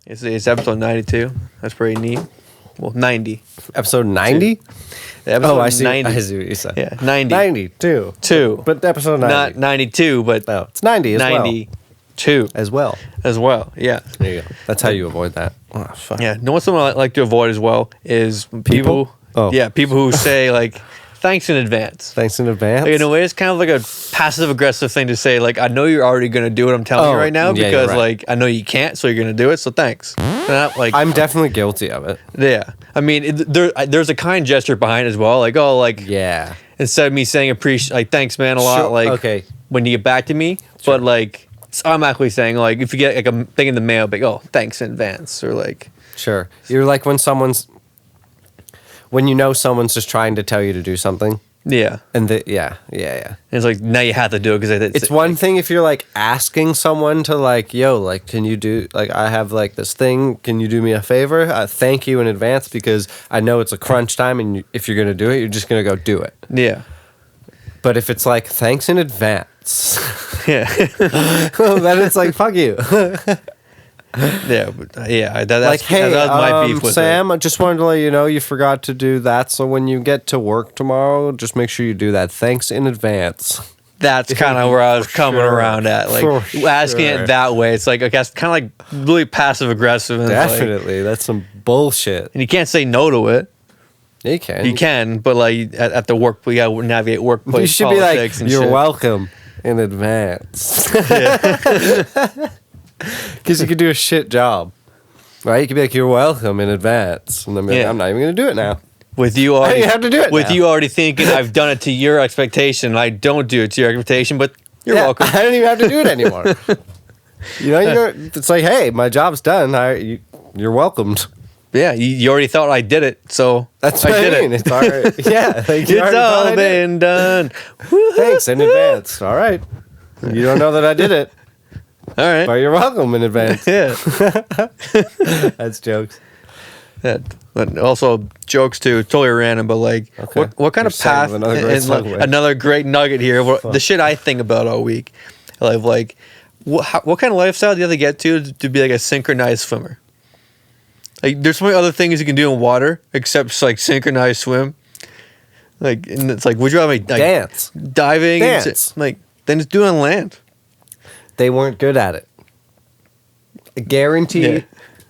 It's episode 92. That's pretty neat. Well, 90. Episode 90? Episode I see. 90. I see what you said. Yeah, 90. 92. Two. But episode 90. Not 92, but No, it's 90 as 92 well. as well. Yeah. There you go. That's how you avoid that. Oh, fuck. Yeah. No, what's something I like to avoid as well is people. Oh. Yeah, people who say like, thanks in advance. Thanks in advance. Like, in a way, it's kind of like a passive aggressive thing to say. Like, I know you're already gonna do what I'm telling you right now yeah, because you're right. like I know you can't, so you're gonna do it. So thanks. And I'm definitely guilty of it. yeah. I mean, there's a kind gesture behind it as well. Like, oh, like Yeah. instead of me saying appreciate, like thanks, man, a lot. Sure, Like, okay. when you get back to me, but like it's automatically saying like if you get like a thing in the mail, like oh, thanks in advance, or like Sure. You're like when you know someone's just trying to tell you to do something. yeah. And yeah. And it's like now you have to do it because It's one thing if you're like asking someone to like, yo, like, can you do, like, I have like this thing, can you do me a favor? Thank you in advance because I know it's a crunch time and if you're going to do it, you're just going to go do it. Yeah. But if it's like, thanks in advance, Yeah. then it's like, fuck you. Yeah. But, yeah. That's Like, hey, that's my beef with Sam, it. I just wanted to let you know you forgot to do that. So when you get to work tomorrow, just make sure you do that. Thanks in advance. That's kind of where I was coming sure. around at. Like For asking sure. it that way. It's like, okay, it's kind of like really passive aggressive. And like- Definitely. That's some bullshit. and you can't say no to it. You can. You can, but like at the work, we gotta navigate workplace You should be like, politics and you're shit. welcome in advance. Because you could do a shit job. Right? You could be like, you're welcome in advance. And then be like, Yeah. I'm not even going to do it now. With you already, You have to do it With now. you already thinking I've done it to your expectation, I don't do it to your expectation, but you're Yeah, welcome. I don't even have to do it anymore. It's like, hey, my job's done. You're welcomed. Yeah, you already thought I did it, so That's what I did mean. it. It's all right. Yeah. Like, you It's already thought all I did. been done. Thanks in advance. All right. You don't know that I did it, All right. but you're welcome in advance. Yeah. That's jokes. Yeah. But also jokes too, totally random. But like, Okay. what kind You're of saying path? another great and, like, segue. another great nugget here. The shit I think about all week, like what kind of lifestyle do you have to get to be like a synchronized swimmer? Like, there's so many other things you can do in water except like synchronized swim. Like, and it's like, would you have like Dance. diving? Dance. Like, then just do it on land. They weren't good at it.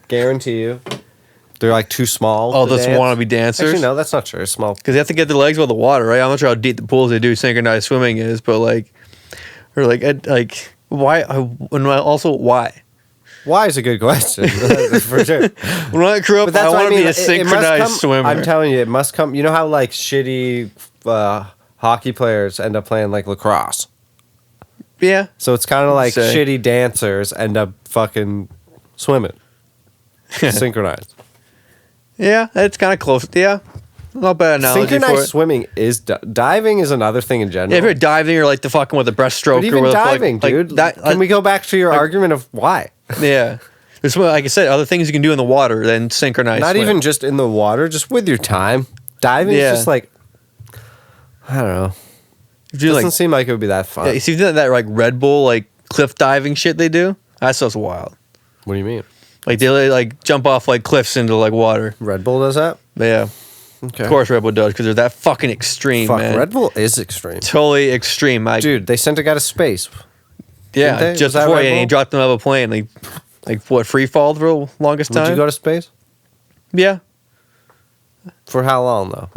Guarantee you. They're like too small. Oh, to those dance. wannabe dancers. Actually, no, that's not true. Small. Because they have to get their legs above the water, right? I'm not sure how deep the pools they do synchronized swimming is, but like, or like why? And also why? Why is a good question for sure. When I grew up, But that's I what want to be a It must synchronized come- swimmer. I'm telling you, it must come. You know how like shitty hockey players end up playing like lacrosse. Yeah, So it's kind of like Say. shitty dancers end up fucking swimming, synchronized. yeah, it's kind of close. Yeah, not bad analogy for Synchronized it. swimming is diving is another thing in general. Yeah, if you're diving or like the fucking with a breaststroke but even or with diving, like, dude. That, Can we go back to your argument of why? Yeah, there's like I said, other things you can do in the water than synchronized. Not swim. even just in the water, just with your time. Diving Yeah. is just like, I don't know. If you Doesn't like, seem like it would be that fun. yeah, you see that like Red Bull like cliff diving shit they do. That stuff's wild. What do you mean? Like they like jump off like cliffs into like water. Red Bull does that? But yeah, Okay. of course Red Bull does because they're that fucking extreme, Fuck, man. Red Bull is extreme. Totally extreme. Dude, they sent a guy to space. yeah, didn't they? just Was that before Red he Bull? dropped them out of a plane. Like what, free fall for the longest time? Would you go to space? Yeah. For how long though?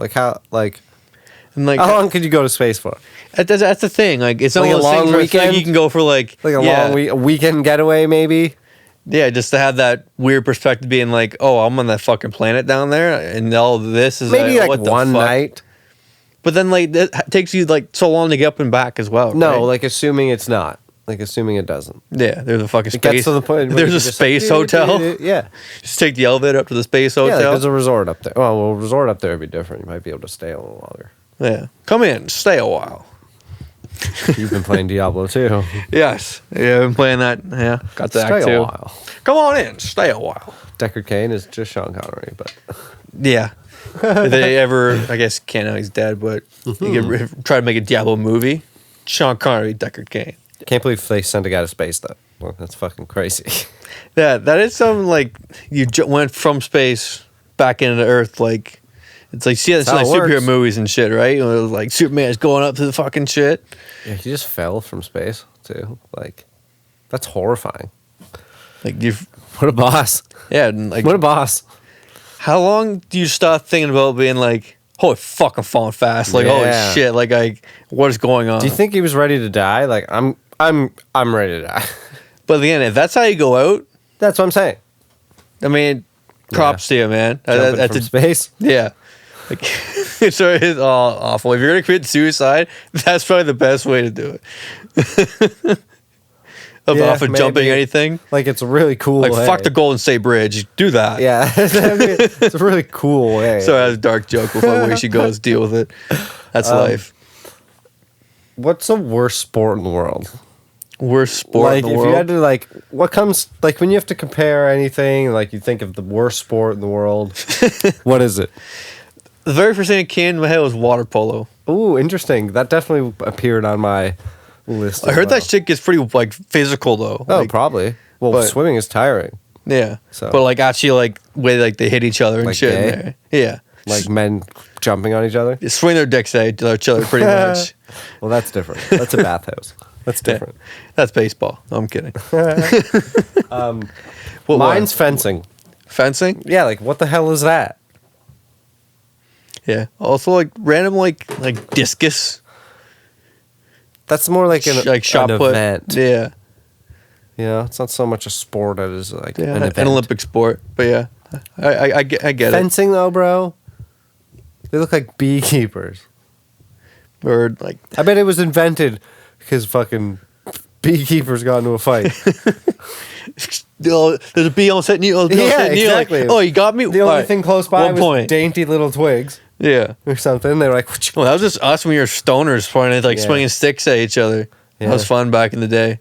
And like How long could you go to space for? that's the thing. Like it's Like a almost long things where it's like weekend? you can go for like Like a yeah, long a weekend getaway maybe? yeah, just to have that weird perspective, being like, oh, I'm on that fucking planet down there, and all this is Maybe like what the one fuck? night. But then like that takes you like so long to get up and back as well. No, right? like assuming it's not. Like assuming it doesn't. yeah, there's a fucking It gets space. to the point where There's you a just space like, hotel. Yeah. Just take the elevator up to the space Yeah, like hotel. there's a resort up there. Well, a resort up there would be different. You might be able to stay a little longer. Yeah, come in, stay a while. You've been playing Diablo too. Yes, yeah, I've been playing that. Yeah, got that Stay too. a while. Come on in, stay a while. Deckard Cain is just Sean Connery, but Yeah. If they ever, I guess, can't know he's dead, but you could try to make a Diablo movie. Sean Connery, Deckard Cain. can't believe they sent a guy to space though. Well, that's fucking crazy. Yeah, that is something like you went from space back into Earth. Like it's like see that's like superhero movies and shit, right? It was like Superman's going up to the fucking shit. Yeah, he just fell from space too. Like that's horrifying. Like you, what a boss. Yeah, like what a boss. How long do you start thinking about being like, holy fuck, I'm falling fast? Like holy shit, like what is going on? Do you think he was ready to die? Like I'm ready to die. But again, if that's how you go out, that's what I'm saying. I mean, props to you, man. Jumping from space. Yeah. Like, it's all awful. If you're going to commit suicide, that's probably the best way to do it. Off of jumping anything. Like, it's a really cool way. Like, fuck the Golden State Bridge. Do that. Yeah. It's a really cool way. So that's a dark joke. We'll find where she goes, deal with it. That's life. What's the worst sport in the world? Worst sport in the world? Like, if you had to, like, what comes, like, when you have to compare anything, like, you think of the worst sport in the world, what is it? The very first thing that came to my head was water polo. Ooh, interesting. That definitely appeared on my list. I heard that shit gets pretty, like, physical, though. Oh, like, probably. Well, swimming is tiring. Yeah. So. But, like, actually, like, way, like, they hit each other and like shit gay? in there. Yeah. Like men jumping on each other? You swing their dicks at each other pretty much. Well, that's different. That's a bathhouse. That's different. Yeah. That's baseball. No, I'm kidding. Mine's fencing. Fencing? Yeah, like what the hell is that? Yeah. Also, like random, like discus. That's more like like shot put. Event. Yeah. Yeah, it's not so much a sport as like an event. An Olympic sport. But yeah, I get fencing though, bro. They look like beekeepers. Or like I bet it was invented because fucking beekeepers got into a fight. There's a bee almost hitting you. Exactly. Like, oh, you got me. The only thing close by was dainty little twigs. Yeah, or something. They were like, well, that was just us when we were stoners pointing like swinging sticks at each other. Yeah. That was fun back in the day.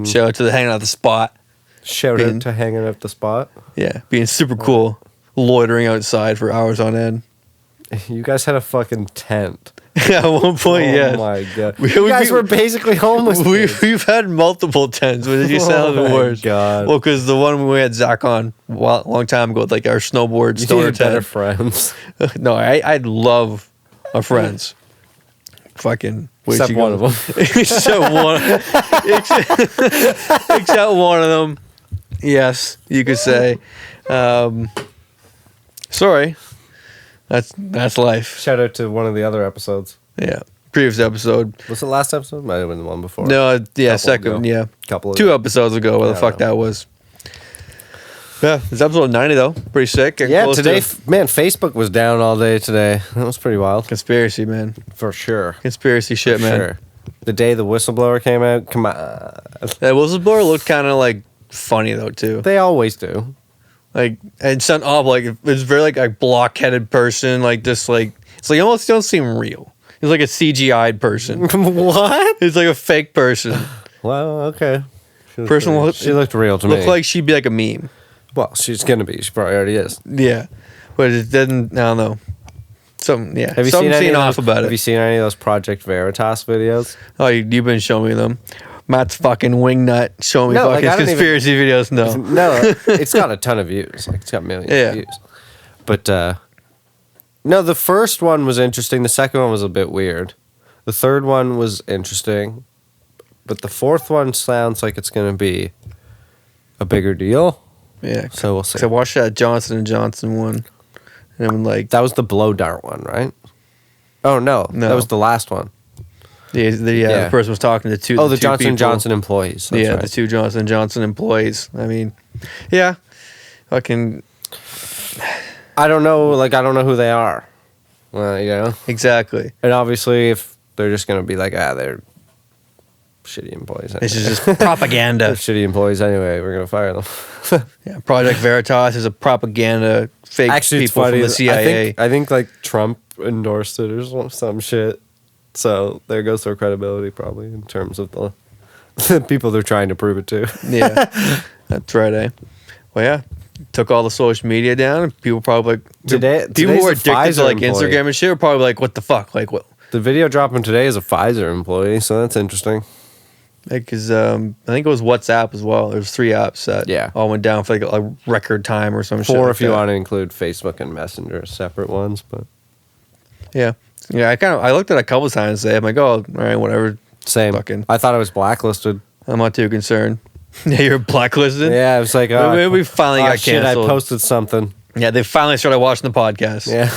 Shout out to the hanging out the spot. Shout out to hanging out the spot. Yeah, being super cool, loitering outside for hours on end. You guys had a fucking tent. Yeah, at one point, Oh my god. You guys were basically homeless. We've had multiple tents, but you sound the worst. God. Well, because the one we had Zach on a long time ago, like our snowboard stoner tent. Better friends. No, I love our friends. Fucking except one of them. except one of them. Yes, you could say. Sorry. That's life. Shout out to one of the other episodes. Yeah. Previous episode. Was it last episode? Might have been the one before. No, yeah, second, yeah. Two episodes ago, where the fuck that was. Yeah, it's episode 90 though. Pretty sick. Yeah, today, man, Facebook was down all day today. That was pretty wild. Conspiracy, man. For sure. Conspiracy shit, man. Sure. The day the whistleblower came out, come on. That whistleblower looked kind of like funny though, too. They always do. Like, and some like it's very like a blockheaded person, like just like it's like almost don't seem real. He's like a CGI'd person. What? He's like a fake person. Well, okay. She looked real to me. Looked like she'd be like a meme. Well, she's gonna be. She probably already is. Yeah, but it didn't. I don't know. Have you seen any of those Project Veritas videos? Oh, you've been showing me them. Matt's fucking wingnut showing me fucking conspiracy videos. No, it's got a ton of views. Like it's got millions of views. But no, the first one was interesting. The second one was a bit weird. The third one was interesting, but the fourth one sounds like it's going to be a bigger deal. Yeah, so we'll see. I watched that Johnson & Johnson one, and I'm like, that was the blow dart one, right? Oh no, that was the last one. The person was talking to two. Oh, the Johnson & Johnson employees. That's right. The two Johnson & Johnson employees. I mean, yeah, fucking. I don't know. Like, I don't know who they are. Well, you know. Exactly. And obviously, if they're just gonna be like, they're shitty employees. Anyway. This is just propaganda. They're shitty employees anyway. We're gonna fire them. Yeah, Project Veritas is a propaganda fake Actually, people from the CIA. I think like Trump endorsed it or some shit. So there goes their credibility probably in terms of the people they're trying to prove it to. Yeah, that's right. Well, yeah, took all the social media down, and people probably like people who are addicted to like Instagram and shit are probably like, "What the fuck?" Like, what? The video dropping today is a Pfizer employee, so that's interesting. Because I think it was WhatsApp as well. There's 3 apps that all went down for like a record time or some shit. 4 like if you that. want to include Facebook and Messenger as separate ones, but yeah. I looked at it a couple times today. I'm like, oh, all right, whatever. same. Fucking, I thought I was blacklisted. I'm not too concerned. Yeah, you're blacklisted. Yeah, I was like, we finally got shit, canceled. I posted something. Yeah, they finally started watching the podcast. Yeah,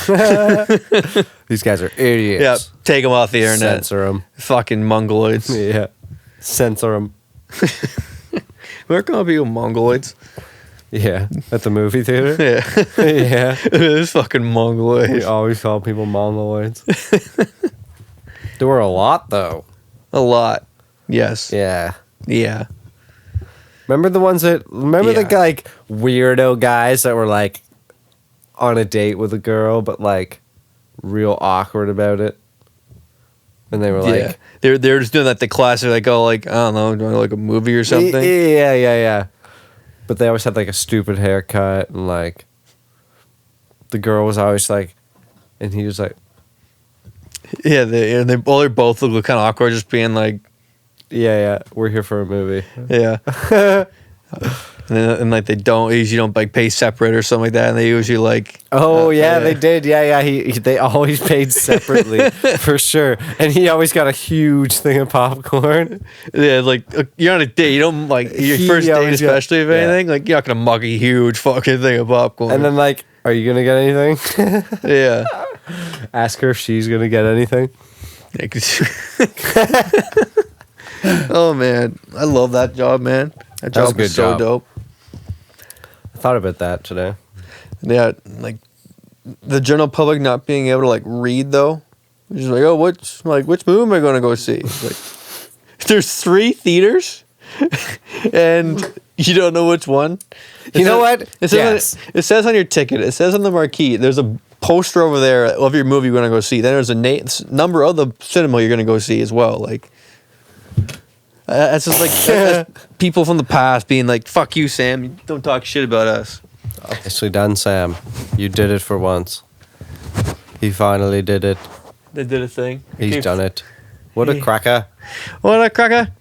these guys are idiots. Yeah, take them off the internet. Censor them. Fucking mongoloids. Yeah, censor them. We're gonna be mongoloids. Yeah, at the movie theater. Yeah, Yeah, this fucking mongoloids. we always call people mongoloids. There were a lot though. A lot. Yes. Yeah. Yeah. Remember the ones that the like weirdo guys that were like on a date with a girl but like real awkward about it, and they were like, they're just doing that. The classic, like, oh, like, I don't know, doing like a movie or something. Yeah. But they always had like a stupid haircut, and like the girl was always like, and he was like, Yeah, they both look kind of awkward, just being like, yeah, we're here for a movie. yeah. and like they usually don't like pay separate or something like that, and they usually like. They did. Yeah. They always paid separately for sure, and he always got a huge thing of popcorn. Yeah, like you're on a date, you don't like your first date, especially if anything. Like you're not gonna mug a huge fucking thing of popcorn. And then like, are you gonna get anything? Yeah. Ask her if she's gonna get anything. Yeah, 'cause- oh man, I love that job, man. That That was a job good is so job. dope. I thought about that today. Yeah, like the general public not being able to like read though. It's just like, oh, which movie am I going to go see? It's like, there's 3 theaters, and you don't know which one. You know what? It says on your ticket. It says on the marquee. There's a poster over there of your movie you're going to go see. Then there's a number of the cinema you're going to go see as well. Like. That's just like that's people from the past being like, "Fuck you, Sam. You don't talk shit about us." Nicely done, Sam. You did it for once. He finally did it. They did a thing. He's done it. What a cracker. What a cracker.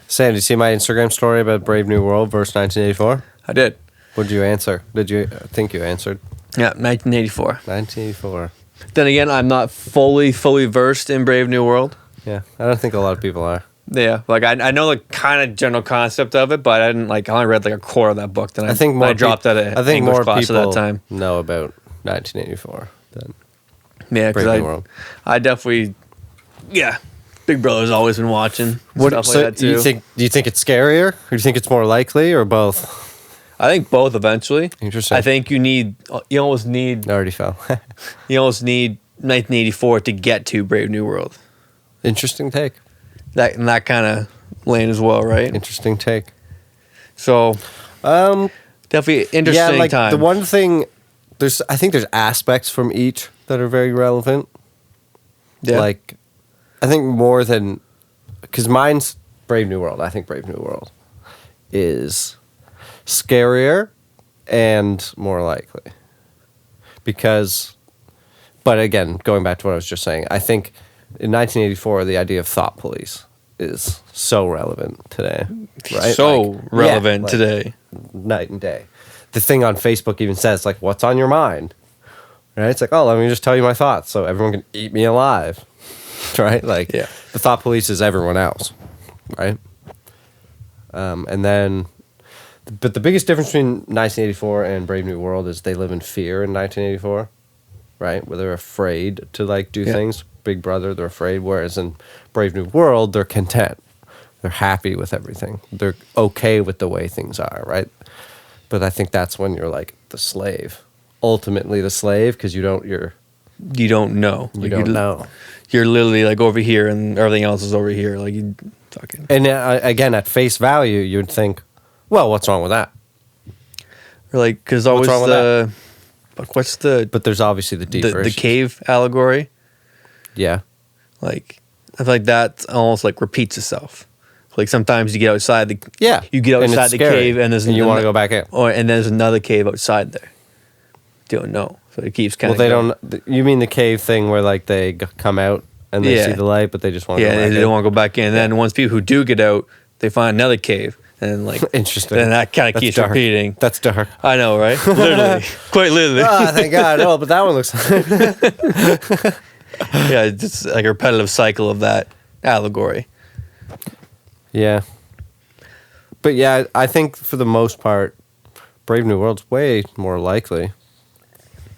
Sam, did you see my Instagram story about Brave New World versus 1984? I did. What did you answer? Did you think you answered? Yeah, 1984. 1984. Then again, I'm not fully versed in Brave New World. Yeah, I don't think a lot of people are. Yeah, like I know the kind of general concept of it, but I only read like a quarter of that book. Then I dropped out of English class at that time. Know about 1984 than Yeah, Brave New World. I definitely, Big Brother's always been watching stuff like that too. Do you think it's scarier, or do you think it's more likely, or both? I think both eventually. Interesting. I think you almost need I already fell. you almost need 1984 to get to Brave New World. Interesting take. That kind of lane as well, right? Interesting take. So, definitely interesting time. The one thing, I think there's aspects from each that are very relevant. Yeah. Like, I think more than, because mine's Brave New World. I think Brave New World is scarier and more likely. But again, going back to what I was just saying, I think in 1984, the idea of thought police is so relevant today, right? So relevant today. Night and day. The thing on Facebook even says, like, what's on your mind? Right? It's like, oh, let me just tell you my thoughts so everyone can eat me alive. Right? Like, the thought police is everyone else. Right? And then, but the biggest difference between 1984 and Brave New World is they live in fear in 1984. Right? Where they're afraid to, like, do things. Big Brother, they're afraid, whereas in Brave New World, they're content. They're happy with everything. They're okay with the way things are, right? But I think that's when you're like the slave. Ultimately the slave, because you don't know. You don't know. You're literally like over here and everything else is over here. Like you fucking. And again, at face value, you'd think, well, what's wrong with that? Or like, because always But there's obviously the deeper the cave allegory. Yeah. Like, I feel like that almost like repeats itself. Like sometimes you get outside the cave and you want to go back in. And there's another cave outside there. You don't know. So it keeps kind of. Well, they don't. You mean the cave thing where like they come out and they see the light, but they just want to go back they don't want to go back in. And then once people who do get out, they find another cave. And like interesting. And that kind of keeps dark. repeating. That's dark. I know, right? Literally. Quite literally. Oh, thank God. Oh, but that one looks Yeah, it's just like a repetitive cycle of that allegory. Yeah. But yeah, I think for the most part, Brave New World's way more likely.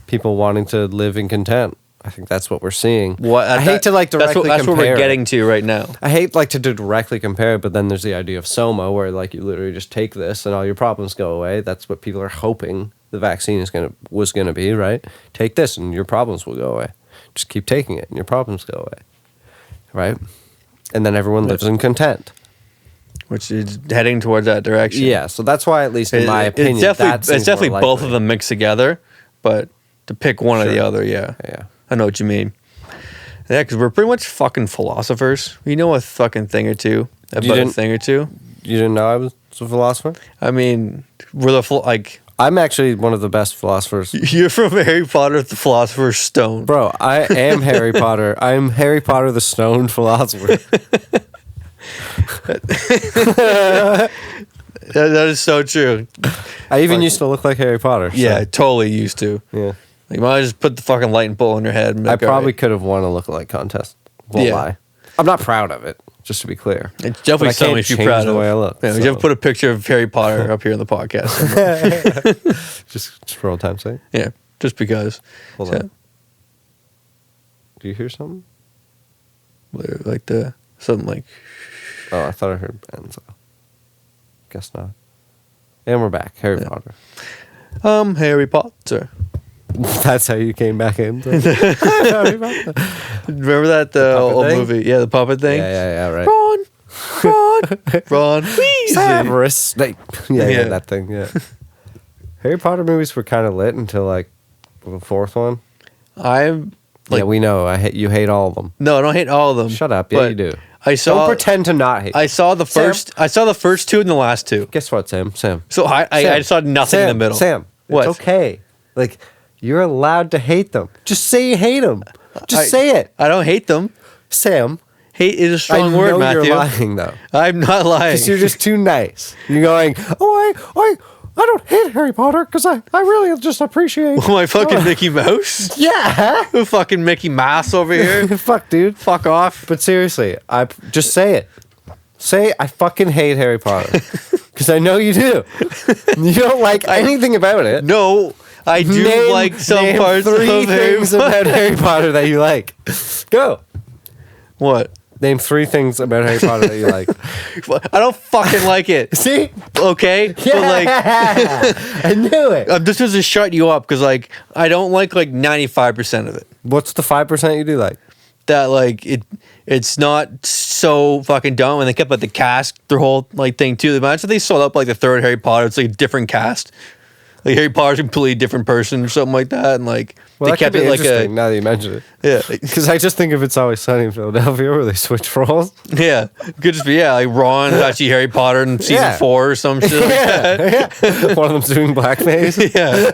People wanting to live in content. I think that's what we're seeing. I hate to like directly compare. That's what we're getting to right now. I hate like to directly compare it, but then there's the idea of Soma, where like you literally just take this and all your problems go away. That's what people are hoping the vaccine was gonna be, right? Take this and your problems will go away. Just keep taking it and your problems go away, right? And then everyone lives in content. Which is heading towards that direction. Yeah, so that's why, at least in my opinion, it's definitely both of them mixed together, but to pick one or the other, yeah. I know what you mean. Yeah, because we're pretty much fucking philosophers. We know a fucking thing or two about a thing or two. You didn't know I was a philosopher? I mean, we're I'm actually one of the best philosophers. You're from Harry Potter, the Philosopher's Stone. Bro, I am Harry Potter. I'm Harry Potter, the Stone philosopher. That is so true. I even used to look like Harry Potter. So. Yeah, I totally used to. Yeah. Like, you might just put the fucking lightning bolt in your head. And I probably could have won a lookalike contest. Won't lie. I'm not proud of it, just to be clear. It's definitely something you should be proud of. The way I look. Yeah, so. You have to put a picture of Harry Potter up here in the podcast. just for old time's sake? Yeah, just because. Hold on. Do you hear something? Like something like... Oh, I thought I heard Benzo. Guess not. And we're back. Harry Potter. Harry Potter. That's how you came back in. Remember that old movie? Yeah, the puppet thing. Yeah, right. Ron, Weasley. Severus Snape. Yeah, that thing. Yeah. Harry Potter movies were kind of lit until like the fourth one. We know. You hate all of them. No, I don't hate all of them. Shut up. Yeah, you do. Don't pretend to not hate. I saw the first. I saw the first two and the last two. Guess what, Sam? So I saw nothing in the middle. Sam, what? It's okay. Like, you're allowed to hate them. Just say you hate them. Just say it. I don't hate them. Sam. Hate is a strong word, Matthew. You're lying, though. I'm not lying. Because you're just too nice. You're going, I don't hate Harry Potter because I really just appreciate... My fucking Mickey Mouse? Yeah. Fucking Mickey Mouse over here. Fuck, dude. Fuck off. But seriously, just say it. Say, I fucking hate Harry Potter. Because I know you do. You don't like anything about it. No, I do like some parts of Harry Potter. 3 things about Harry Potter that you like. Go. What? Name 3 things about Harry Potter that you like. I don't fucking like it. See? Okay? Yeah. But I knew it. This was to shut you up because I don't like 95% of it. What's the 5% you do like? That it's not so fucking dumb, and they kept the cast, their whole thing too. Imagine if they sold up the third Harry Potter. It's a different cast. Harry Potter's a completely different person or something like that, and they kept it interesting now that you mention it. Yeah, because I just think of It's Always Sunny in Philadelphia where they switch roles. Yeah, it could just be Ron's actually Harry Potter in season 4 or some shit like that. Yeah. One of them's doing blackface. Yeah,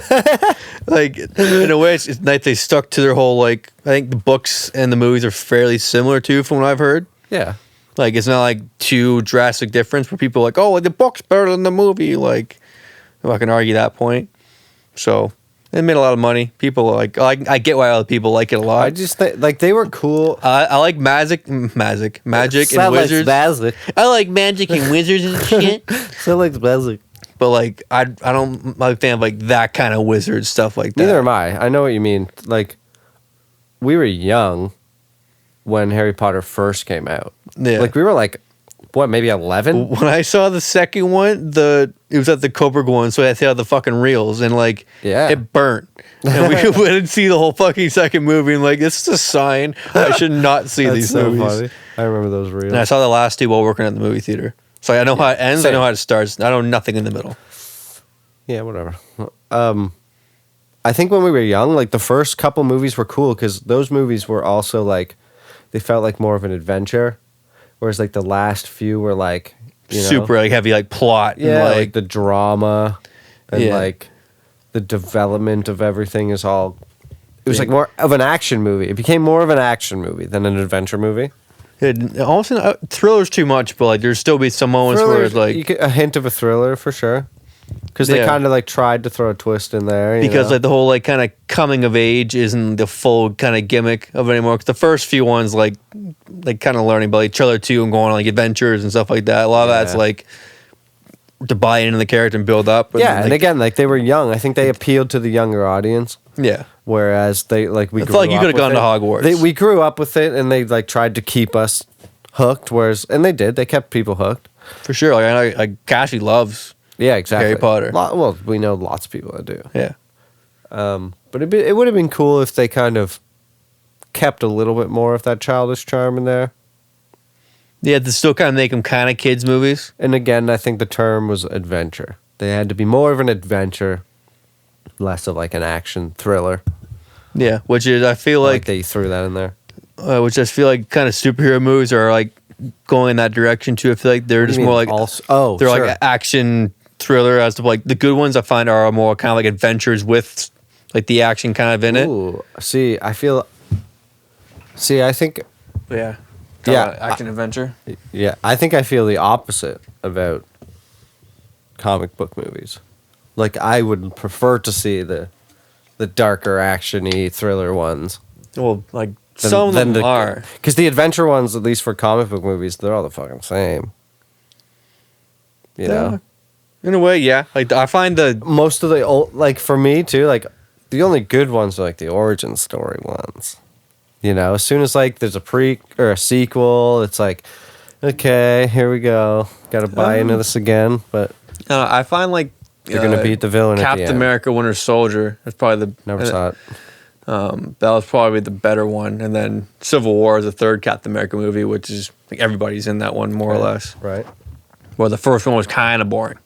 in a way, it's nice they stuck to their whole I think the books and the movies are fairly similar too, from what I've heard. Yeah, it's not too drastic difference where people are the book's better than the movie. I can argue that point. So it made a lot of money. People I get why other people like it a lot. I just think they were cool. I like magic and wizards. I like magic and wizards and shit. So like magic. But I don't like fan of that kind of wizard stuff like that. Neither am I. I know what you mean. We were young when Harry Potter first came out. Yeah. We were what, maybe 11? When I saw the second one, it was at the Coburg one, so I had to have the fucking reels, and it burnt. And we didn't see the whole fucking second movie, and this is a sign I should not see these movies. Funny. I remember those reels. And I saw the last two while working at the movie theater. So I know how it ends, I know how it starts. I know nothing in the middle. Yeah, whatever. I think when we were young, the first couple movies were cool, because those movies were also, they felt like more of an adventure. Whereas the last few were super heavy plot. Yeah, and the drama and the development of everything is all It was like more of an action movie. It became more of an action movie than an adventure movie. It almost thriller's too much, but like there's still be some moments where it's like a hint of a thriller for sure. Because they kind of like tried to throw a twist in there. Because like the whole like kind of coming of age isn't the full kind of gimmick of it anymore. 'Cause the first few ones like kind of learning about each other too and going on like adventures and stuff like that. A lot of that's like to buy into the character and build up. And again, like they were young. I think they appealed to the younger audience. Yeah. Whereas they like we. I feel like you could have gone to Hogwarts. We grew up with it, and they like tried to keep us hooked. And they did. They kept people hooked for sure. Like Cassie loves. Yeah, exactly. Harry Potter. Well, we know lots of people that do. Yeah. But it would have been cool if they kind of kept a little bit more of that childish charm in there. Yeah, to still kind of make them kind of kids' movies. And again, I think the term was adventure. They had to be more of an adventure, less of like an action thriller. Yeah, which is, I feel like they threw that in there. Which I feel like kind of superhero movies are like going in that direction too. I feel like they're just more like they're like action thriller as to like the good ones I find are more kind of like adventures with like the action kind of in it. Ooh, I think action adventure. Yeah, I think I feel the opposite about comic book movies. Like I would prefer to see the darker actiony thriller ones. Well, like some of them are, because the adventure ones, at least for comic book movies, they're all the fucking same. You know. In a way, yeah. Like I find most of the old, like for me too, like the only good ones are like the origin story ones. You know, as soon as like there's a or a sequel, it's like, okay, here we go. Got to buy into this again. But I find like they're gonna beat the villain. Captain America: Winter Soldier. That's probably never saw it. That was probably the better one, and then Civil War is the third Captain America movie, which is like everybody's in that one more or less. Right. Well, the first one was kind of boring.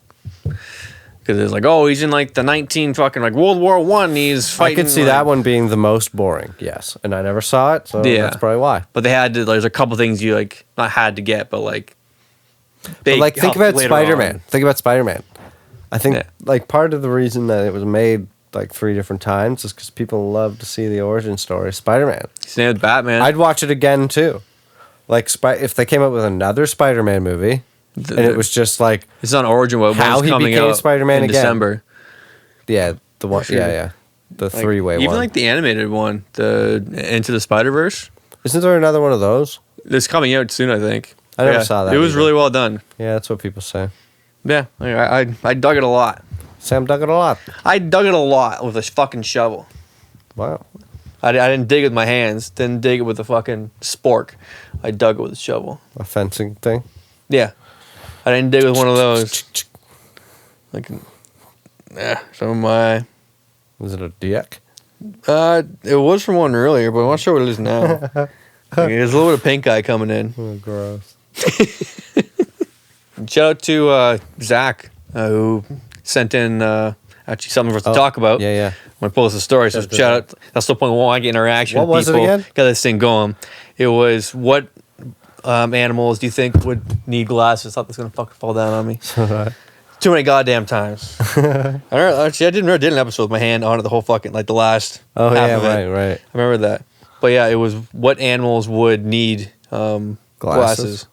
Because it's like, oh, he's in like the World War I. He's fighting. I could see that one being the most boring. Yes, and I never saw it, so that's probably why. But they had to. There's a couple things you like not had to get, but like. Think about Spider-Man. Think about Spider-Man. I think like part of the reason that it was made like 3 different times is because people love to see the origin story of Spider-Man. Same with Batman. I'd watch it again too. Like if they came up with another Spider-Man movie. And it was just like it's not origin. How he became Spider-Man in again. December. Yeah, the one. Sure. Yeah, the like, 3-way one. Even like the animated one, the Into the Spider-Verse. Isn't there another one of those? It's coming out soon, I think. I never saw that. It was really well done. Yeah, that's what people say. Yeah, I dug it a lot. Sam dug it a lot. I dug it a lot with a fucking shovel. Wow. I didn't dig it with my hands. Didn't dig it with a fucking spork. I dug it with a shovel. A fencing thing? Yeah. I didn't dig with one of those. Like, some of my. Was it a dick? It was from one earlier, but I'm not sure what it is now. There's a little bit of pink eye coming in. Oh, gross. Shout out to Zach, who sent in actually something for us to talk about. Yeah. I'm going to post the story. So shout out. That's the point. We want to get interaction. What was it again? Got this thing going. It was what animals do you think would need glasses? I thought this was going to fucking fall down on me. Too many goddamn times. I did an episode with my hand on it the whole fucking, like the last half of it. Right. I remember that. But yeah, it was what animals would need glasses.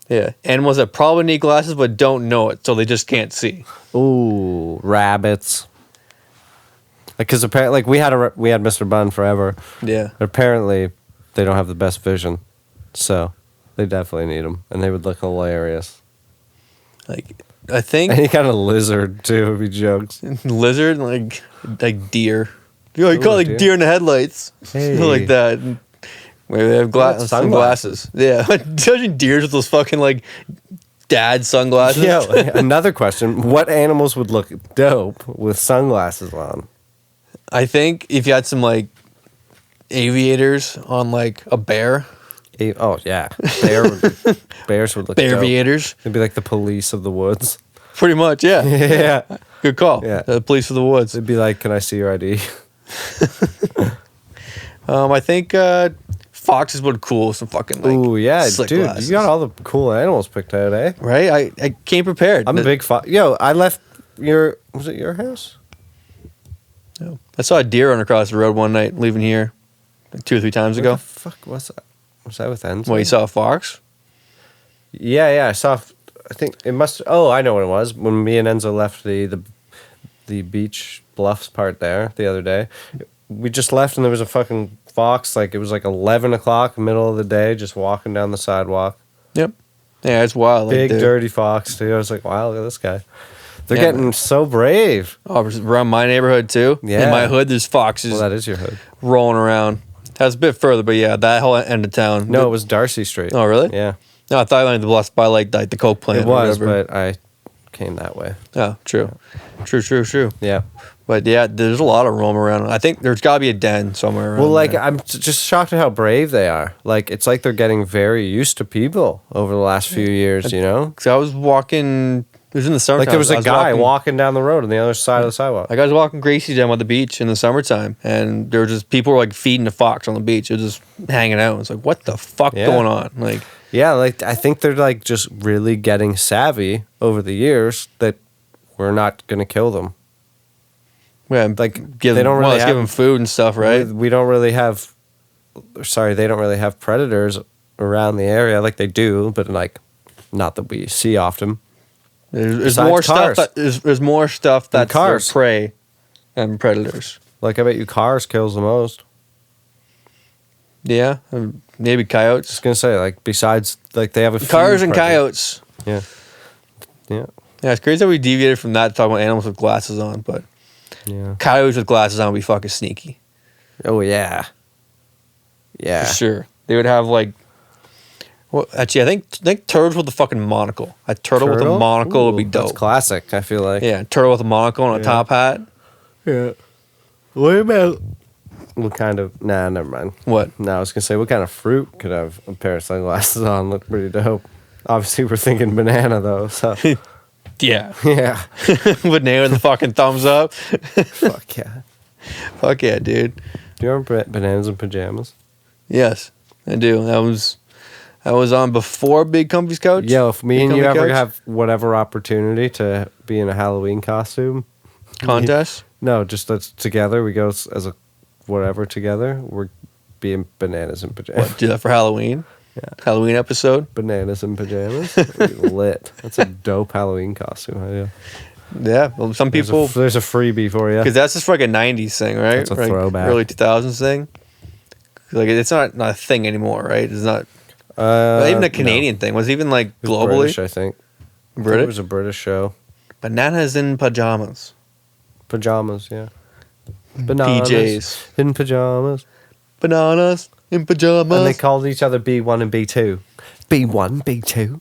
Yeah, animals that probably need glasses but don't know it, so they just can't see. Ooh, rabbits. Because apparently, like we had Mr. Bun forever. Yeah. But apparently, they don't have the best vision, so they definitely need them, and they would look hilarious. Like I think any kind of lizard too would be jokes. Lizard like deer. You know, you call it deer in the headlights. Hey. Like that. Maybe they have sunglasses. Yeah. Judging deers with those fucking like dad sunglasses. Yeah. Another question. What animals would look dope with sunglasses on? I think if you had some like aviators on like a bear. Oh yeah. Bears would look bear dope. Aviators. They'd be like the police of the woods. Pretty much, yeah. Yeah. Good call. Yeah. The police of the woods. They'd be like, "Can I see your ID?" I think foxes would cool some fucking like. Ooh yeah, slick dude, glasses. you got all the cool animals picked out, eh? Right, I came prepared. I'm a big fox. Yo, I left was it your house? Yeah. I saw a deer run across the road one night leaving here, like 2 or 3 times ago. What the fuck was that? Was that with Enzo? Well, you saw a fox? Yeah, I saw. I think it must. Oh, I know what it was. When me and Enzo left the beach bluffs part there the other day, we just left and there was a fucking fox. Like it was like 11 o'clock, middle of the day, just walking down the sidewalk. Yep. Yeah, it's wild. Big like, dirty fox too. I was like, wow, look at this guy. They're Yeah, getting man. so brave. Oh, around my neighborhood too. Yeah. In my hood, there's foxes Well, that is your hood. rolling around. That's a bit further, but yeah, that whole end of town. No, it was Darcy Street. Oh, really? Yeah, No, I thought I wanted to bless by like the coke plant. it or was, whatever. but I came that way. Oh, true. True. Yeah. But yeah, there's a lot of roam around. I think there's got to be a den somewhere around. Well, like there. I'm just shocked at how brave they are. Like it's like they're getting very used to people over the last few years. You know, 'Cause I was walking. It was in the summer. like there was I a guy walking, walking down the road on the other side of the sidewalk. Like I was walking Gracie down by the beach in the summertime, and there were just people were like feeding the fox on the beach. It was just hanging out. It's like, what the fuck Yeah. going on? Like, Yeah, like I think they're like just really getting savvy over the years that we're not gonna kill them. yeah, Like, give they them, don't really give have- them food and stuff, right? We don't really have. Sorry, they don't really have predators around the area like they do, but like, not that we see often. There's Besides more cars. stuff. There's more stuff that's their cars. prey than predators. Like I bet you cars kills the most. Yeah, maybe coyotes. Just gonna say like besides like they have a few Cars and predators. coyotes. Yeah, Yeah, it's crazy that we deviated from that to talk about animals with glasses on, but yeah. coyotes with glasses on would be fucking sneaky. Oh yeah, yeah. For sure. They would have like, well, actually, I think turtles with a fucking monocle. A turtle with a monocle would be Ooh, dope. That's classic. I feel like. Yeah, turtle with a monocle and a Yeah. top hat. Yeah. What about? What kind of? Nah, never mind. What? No, I was gonna say what kind of fruit could have a pair of sunglasses on? Look pretty dope. Obviously, we're thinking banana though. So Yeah. yeah. Banana with the fucking thumbs up. Fuck yeah. Fuck yeah, dude. Do you remember bananas in pajamas? Yes, I do. That was on before Big Comfy's couch. Yo, if me Big and you Comfy ever couch? have whatever opportunity to be in a Halloween costume, Contest. no, just let's together. We go as a whatever together. We're being bananas in pajamas. What, do that for Halloween? Yeah. Halloween episode. Bananas in pajamas. That'd be lit. That's a dope Halloween costume idea. Yeah. Well, some people, There's a freebie for you. because that's just like a '90s thing, right? That's a Like, throwback. Early 2000s thing. Like it's not a thing anymore, right? It's not even a Canadian thing. Was it even like It was globally British, I think. It British? was a British show. Bananas in pajamas. Pajamas, yeah. Bananas PJs. in pajamas. Bananas in pajamas. And they called each other B1 and B2. B1, B2.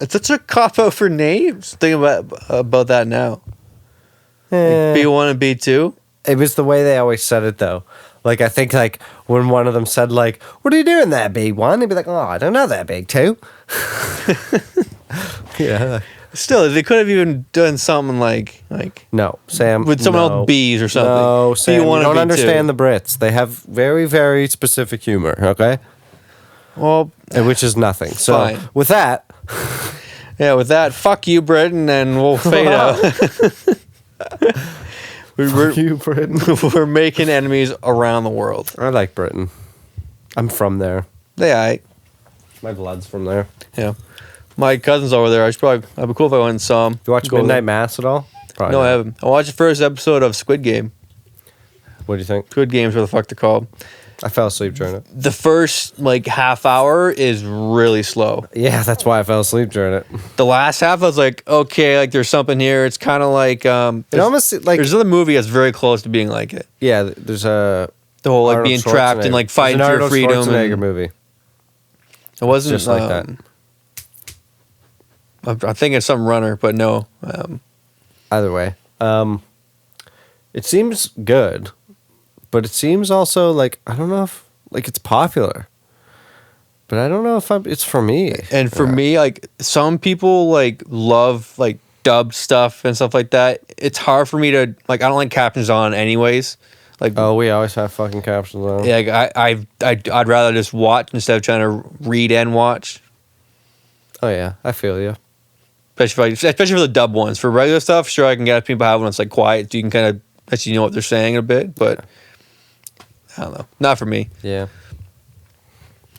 It's such a cop out for names. Think about that now. Eh. B1 and B2. It was the way they always said it, though. Like, I think, like, when one of them said, like, what are you doing there, B1? He'd be like, oh, I don't know there, B2. Yeah. Still, they could have even done something like No, Sam. with someone no. else B's or something. No, Sam, B1 you don't and B2. understand the Brits. They have very, very specific humor, okay? Well, Which is nothing. So, Fine. with that, yeah, with that, fuck you, Britain, and we'll fade out. we're, you, Britain. we're making enemies around the world. I like Britain. I'm from there. Yeah, My blood's from there. yeah. My cousin's over there. I'd be cool if I went and saw him. You watch Go Midnight there. Mass at all? Probably No, I not. haven't. I watched the first episode of Squid Game. What do you think? Squid Game's what the fuck they're called. I fell asleep during it. The first like half hour is really slow. Yeah, that's why I fell asleep during it. The last half, I was like, okay, like there's something here. It's kind of like It almost like there's another movie that's very close to being like it. yeah. There's a The whole like Arnold being trapped and Schwarzenegger. like fighting There's for an your Arnold freedom. Schwarzenegger And movie. it wasn't Just like that. I think it's some runner, but no. Either way, it seems good, but it seems also like I don't know if like it's popular, but I don't know if it's for me. And for me, like some people like love like dubbed stuff and stuff like that. It's hard for me to like. I don't like captions on anyways. Like Oh, we always have fucking captions on. yeah, like, I'd rather just watch instead of trying to read and watch. Oh yeah, I feel you. Especially for the dub ones. For regular stuff, sure I can get people have when it's like quiet, so you can kind of that you know what they're saying a bit, but I don't know. Not for me. Yeah.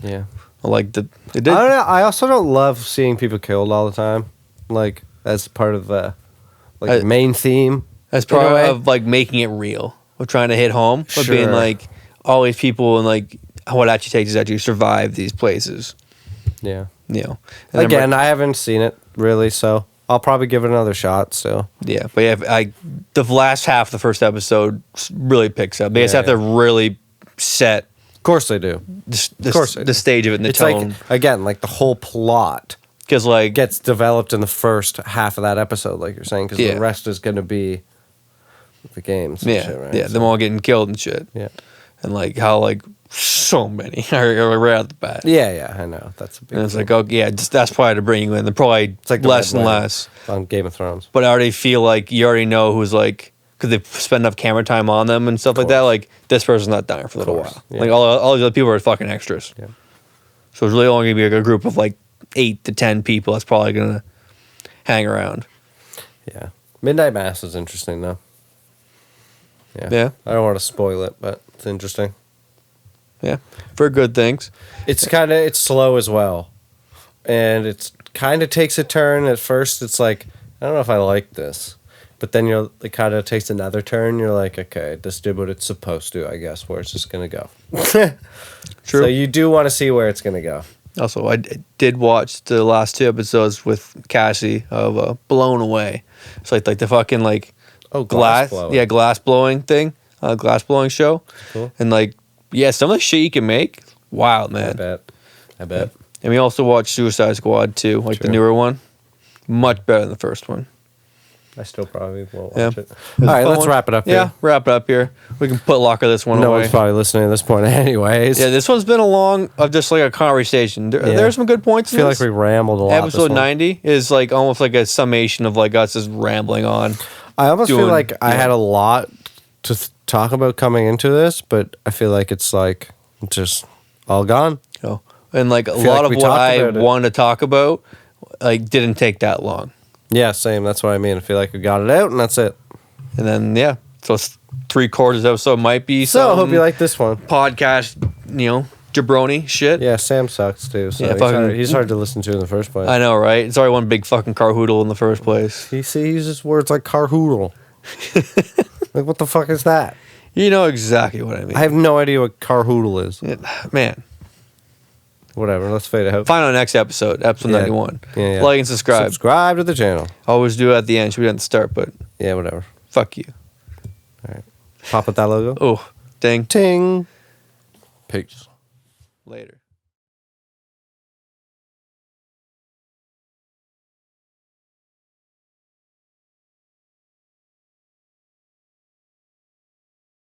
Yeah. I like the I don't know. I also don't love seeing people killed all the time. Like, as part of the main theme. As part of like making it real. We're trying to hit home, but Sure. being like all these people and like what it actually takes is actually survive these places. Yeah. You know. And Again, I haven't seen it really, so I'll probably give it another shot still. yeah, but yeah, the last half of the first episode really picks up. They just have to really set Of course they do. the stage of it and the It's tone. like, again, like the whole plot Because like gets developed in the first half of that episode, like you're saying, because the rest is going to be the games and shit, right? yeah, them all getting killed and shit. Yeah. And like how like so many are right out the bat. Yeah, I know. That's a big And it's thing. like, oh yeah, just, that's probably to bring you in. They're probably It's like the less Red and Wedding less. on Game of Thrones. But I already feel like you already know who's like, because they spend enough camera time on them and stuff like that. Like this person's not dying for a little while. Yeah. Like all these other people are fucking extras. Yeah. So it's really only gonna be like a group of like 8 to 10 people that's probably gonna hang around. Yeah. Midnight Mass is interesting, though. Yeah. I don't want to spoil it, but it's interesting. Yeah, for good things. It's slow as well. And it's kind of takes a turn. At first, it's like, I don't know if I like this. But then it kind of takes another turn. You're like, okay, this did what it's supposed to, I guess, where it's just going to go. True. So you do want to see where it's going to go. Also, I did watch the last 2 episodes with Cassie of Blown Away. It's like the fucking like glass blowing. glass blowing thing, glass blowing show. Cool. And like some of the shit you can make, wild, man. I bet. And we also watched Suicide Squad too, like the True. newer one. Much better than the first one. I still probably won't Yeah. watch it. All right, let's wrap it up here. Yeah, wrap it up here. We can locker this one No away. one's probably listening at this point anyways. Yeah, this one's been of just like a conversation. There's some good points I feel in like this. we rambled a lot. Episode 90 is like almost like a summation of like us just rambling on. I almost feel like I yeah. had a lot to talk about coming into this, but I feel like it's like just all gone. And like a feel lot like of we what talked I about it. wanted to talk about like didn't take that long. Yeah, same. That's what I mean. I feel like we got it out, and that's it. And then so it's 3/4 of the episode might be So I hope you like this one. podcast, jabroni shit. Yeah, Sam sucks too. So Yeah, he's hard to listen to in the first place. I know, right? It's already one big fucking carhoodle in the first place. He uses words like carhoodle. Like, what the fuck is that? You know exactly what I mean. I have no idea what carhoodle is. Man. Whatever. Let's fade out. Find out next episode 91. Yeah. Like and subscribe. Subscribe to the channel. Always do it at the end. Should we do it at the start, but Yeah, whatever. fuck you. All right. Pop with that logo. Oh, dang. Ting. Peace. Later.